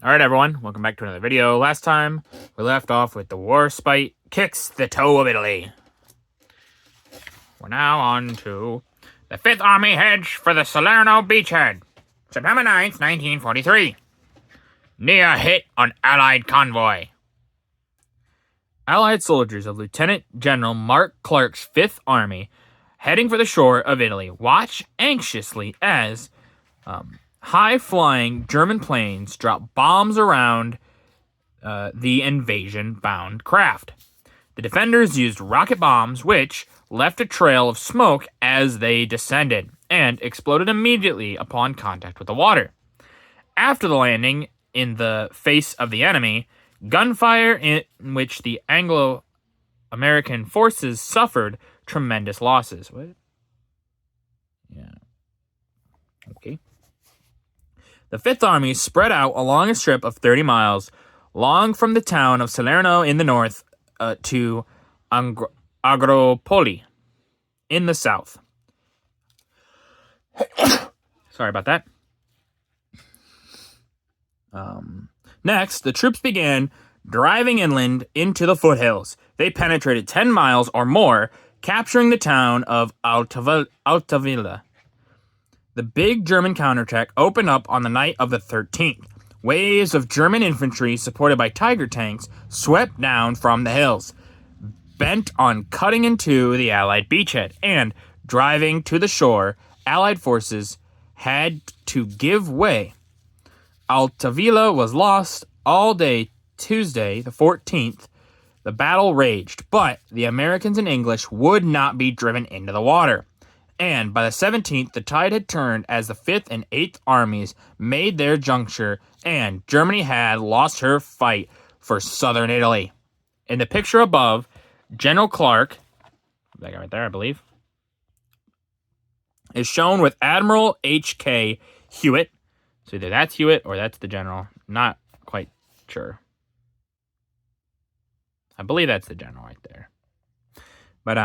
Alright everyone, welcome back to another video. Last time, we left off with the Warspite kicks the toe of Italy. We're now on to the 5th Army heads for the Salerno beachhead. September 9th, 1943. Near hit on Allied convoy. Allied soldiers of Lieutenant General Mark Clark's 5th Army, heading for the shore of Italy, watch anxiously as high-flying German planes drop bombs around the invasion-bound craft. The defenders used rocket bombs, which left a trail of smoke as they descended, and exploded immediately upon contact with the water. After the landing in the face of the enemy, gunfire in which the Anglo-American forces suffered tremendous losses. What? Yeah. Okay. The 5th Army spread out along a strip of 30 miles long from the town of Salerno in the north to Agropoli in the south. Sorry about that. Next, the troops began driving inland into the foothills. They penetrated 10 miles or more, capturing the town of Altavilla. The big German counterattack opened up on the night of the 13th. Waves of German infantry, supported by Tiger tanks, swept down from the hills, bent on cutting into the Allied beachhead, and driving to the shore. Allied forces had to give way. Altavilla was lost all day Tuesday, the 14th. The battle raged, but the Americans and English would not be driven into the water. And by the 17th, the tide had turned as the 5th and 8th Armies made their juncture, and Germany had lost her fight for southern Italy. In the picture above, General Clark, that guy right there, I believe, is shown with Admiral H.K. Hewitt. So either that's Hewitt or that's the general. Not quite sure. I believe that's the general right there. But,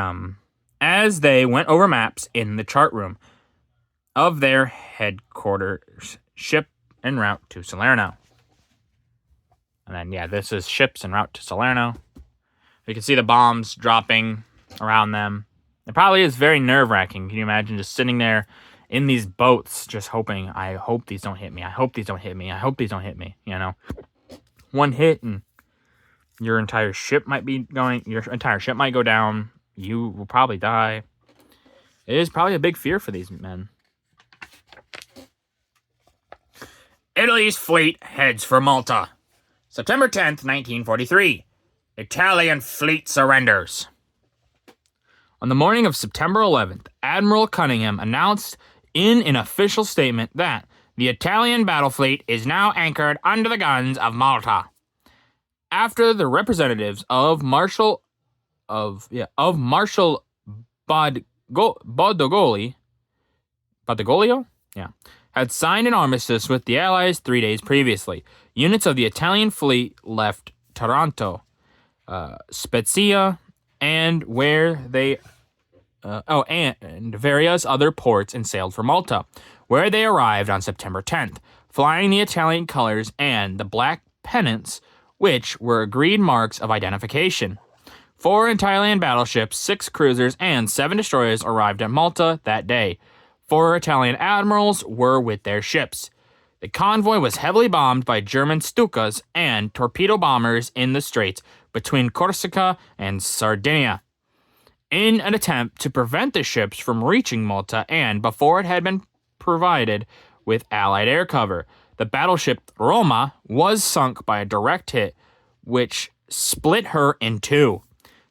as they went over maps in the chart room of their headquarters, ship en route to Salerno. And then, yeah, this is ships en route to Salerno. You can see the bombs dropping around them. It probably is very nerve-wracking. Can you imagine just sitting there in these boats, just hoping, I hope these don't hit me. I hope these don't hit me. I hope these don't hit me. You know, one hit and your entire ship might be going, your entire ship might go down. You will probably die. It is probably a big fear for these men. Italy's fleet heads for Malta. September 10th, 1943. Italian fleet surrenders. On the morning of September 11th, Admiral Cunningham announced in an official statement that the Italian battle fleet is now anchored under the guns of Malta. After the representatives of Marshal Badoglio had signed an armistice with the Allies 3 days previously. Units of the Italian fleet left Taranto, Spezia, and and various other ports, and sailed for Malta, where they arrived on September 10th, flying the Italian colors and the black pennants, which were agreed marks of identification. 4 Italian battleships, 6 cruisers, and 7 destroyers arrived at Malta that day. 4 Italian admirals were with their ships. The convoy was heavily bombed by German Stukas and torpedo bombers in the straits between Corsica and Sardinia, in an attempt to prevent the ships from reaching Malta, and before it had been provided with Allied air cover. The battleship Roma was sunk by a direct hit, which split her in 2.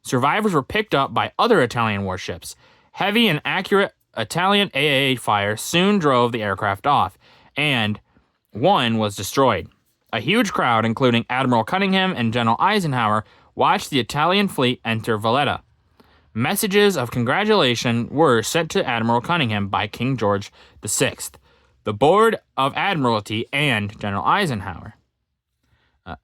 Survivors were picked up by other Italian warships. Heavy and accurate Italian AAA fire soon drove the aircraft off, and one was destroyed. A huge crowd, including Admiral Cunningham and General Eisenhower, watched the Italian fleet enter Valletta. Messages of congratulation were sent to Admiral Cunningham by King George VI, the Board of Admiralty, and General Eisenhower.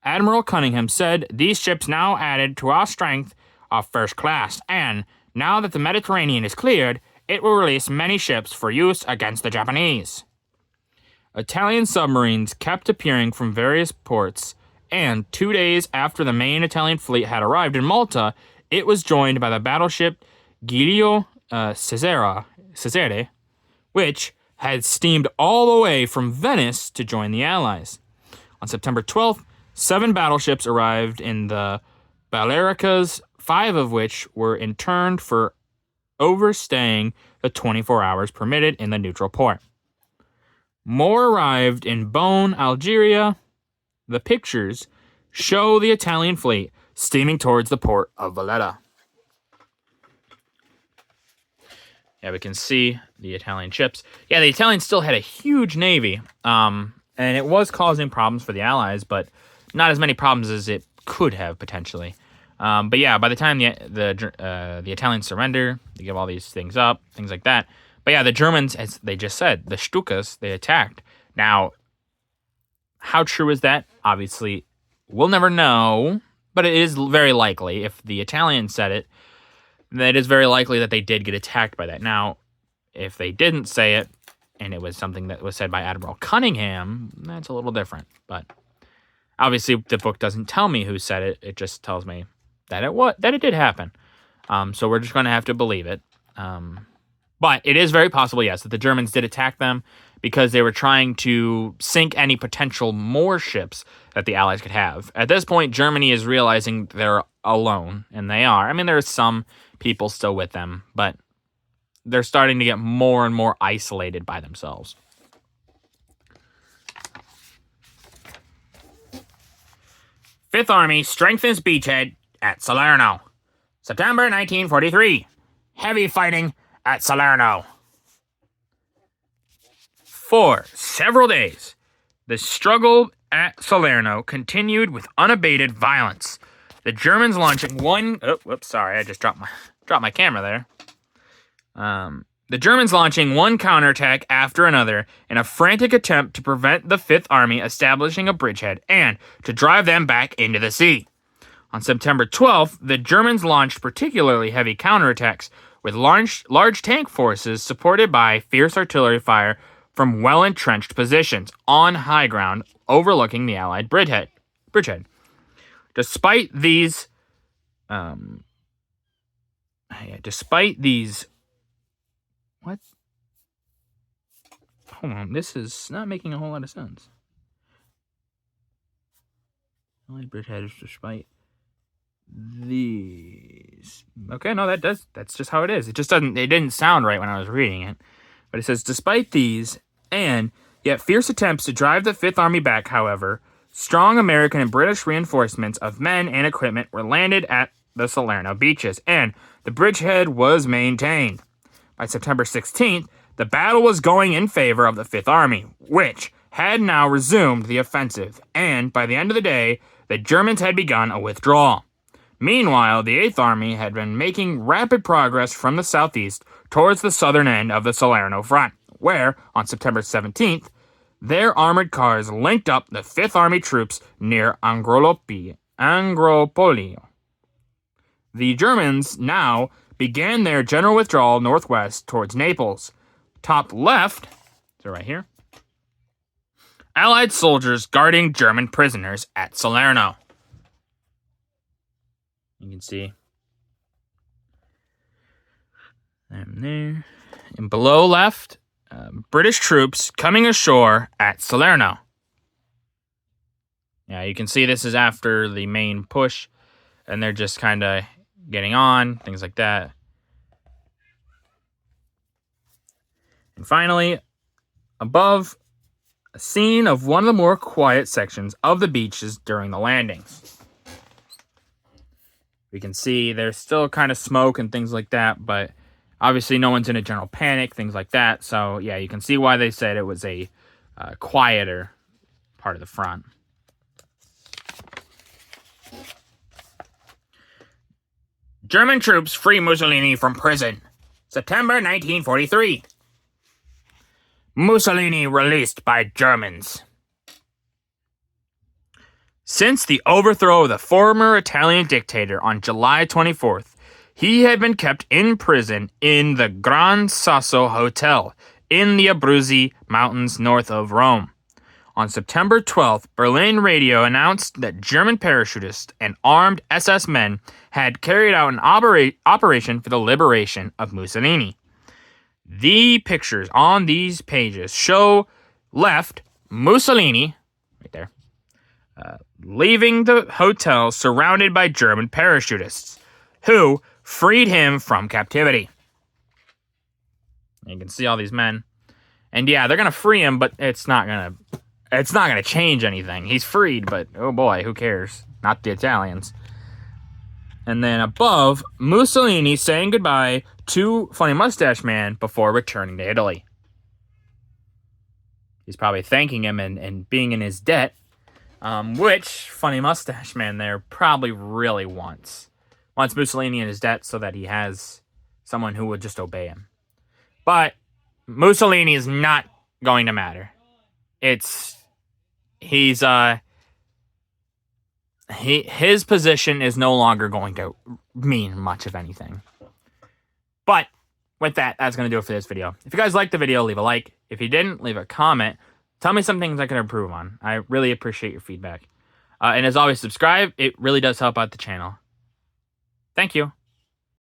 Admiral Cunningham said, "These ships now added to our strength are first class, and now that the Mediterranean is cleared, it will release many ships for use against the Japanese." Italian submarines kept appearing from various ports, and 2 days after the main Italian fleet had arrived in Malta, it was joined by the battleship Giulio Cesare, which had steamed all the way from Venice to join the Allies. On September 12th, 7 battleships arrived in the Balearicas, 5 of which were interned for overstaying the 24 hours permitted in the neutral port. More arrived in Bone, Algeria. The pictures show the Italian fleet steaming towards the port of Valletta. Yeah, we can see the Italian ships. Yeah, the Italians still had a huge navy, and it was causing problems for the Allies, but not as many problems as it could have potentially. But yeah, by the time the Italians surrender, they give all these things up, things like that. But yeah, the Germans, as they just said, the Stukas, they attacked. Now, how true is that? Obviously, we'll never know, but it is very likely. If the Italians said it, then it is very likely that they did get attacked by that. Now, if they didn't say it, and it was something that was said by Admiral Cunningham, that's a little different. But obviously, the book doesn't tell me who said it. It just tells me that it did happen. So we're just going to have to believe it. But it is very possible, yes, that the Germans did attack them because they were trying to sink any potential more ships that the Allies could have. At this point, Germany is realizing they're alone, and they are. I mean, there are some people still with them, but they're starting to get more and more isolated by themselves. Fifth Army strengthens beachhead at Salerno. September 1943. Heavy fighting at Salerno. For several days, the struggle at Salerno continued with unabated violence. The Germans launching one... Oh, whoops, sorry, I just dropped my camera there. The Germans launching one counterattack after another in a frantic attempt to prevent the Fifth Army establishing a bridgehead and to drive them back into the sea. On September 12th, the Germans launched particularly heavy counterattacks with large tank forces supported by fierce artillery fire from well-entrenched positions on high ground overlooking the Allied bridgehead. Despite these what? Hold on, this is not making a whole lot of sense. Allied bridgehead is despite these. Okay, no, that's just how it is. It didn't sound right when I was reading it. But it says, despite these, and yet fierce attempts to drive the Fifth Army back, however, strong American and British reinforcements of men and equipment were landed at the Salerno beaches, and the bridgehead was maintained. By September 16th, the battle was going in favor of the Fifth Army, which had now resumed the offensive, and by the end of the day, the Germans had begun a withdrawal. Meanwhile, the Eighth Army had been making rapid progress from the southeast towards the southern end of the Salerno front, where, on September 17th, their armored cars linked up the Fifth Army troops near Angropolio. The Germans now began their general withdrawal northwest towards Naples. Top left, so right here, Allied soldiers guarding German prisoners at Salerno. You can see them there. And below left, British troops coming ashore at Salerno. Yeah, you can see this is after the main push, and they're just kind of getting on, things like that. And finally, above, a scene of one of the more quiet sections of the beaches during the landings. We can see there's still kind of smoke and things like that, but obviously no one's in a general panic, things like that. So, yeah, you can see why they said it was a quieter part of the front. German troops free Mussolini from prison. September 1943. Mussolini released by Germans. Since the overthrow of the former Italian dictator on July 24th, he had been kept in prison in the Gran Sasso Hotel in the Abruzzi Mountains north of Rome. On September 12th, Berlin radio announced that German parachutists and armed SS men had carried out an operation for the liberation of Mussolini. The pictures on these pages show left Mussolini, right there, leaving the hotel surrounded by German parachutists, who freed him from captivity. You can see all these men. And yeah, they're going to free him, but it's not going to change anything. He's freed, but oh boy, who cares? Not the Italians. And then above, Mussolini saying goodbye to Funny Mustache Man before returning to Italy. He's probably thanking him and being in his debt, which Funny Mustache Man there probably really wants. Wants Mussolini in his debt so that he has someone who would just obey him. But Mussolini is not going to matter. His position is no longer going to mean much of anything. But with that, that's going to do it for this video. If you guys liked the video, leave a like. If you didn't, leave a comment. Tell me some things I can improve on. I really appreciate your feedback. And as always, subscribe. It really does help out the channel. Thank you.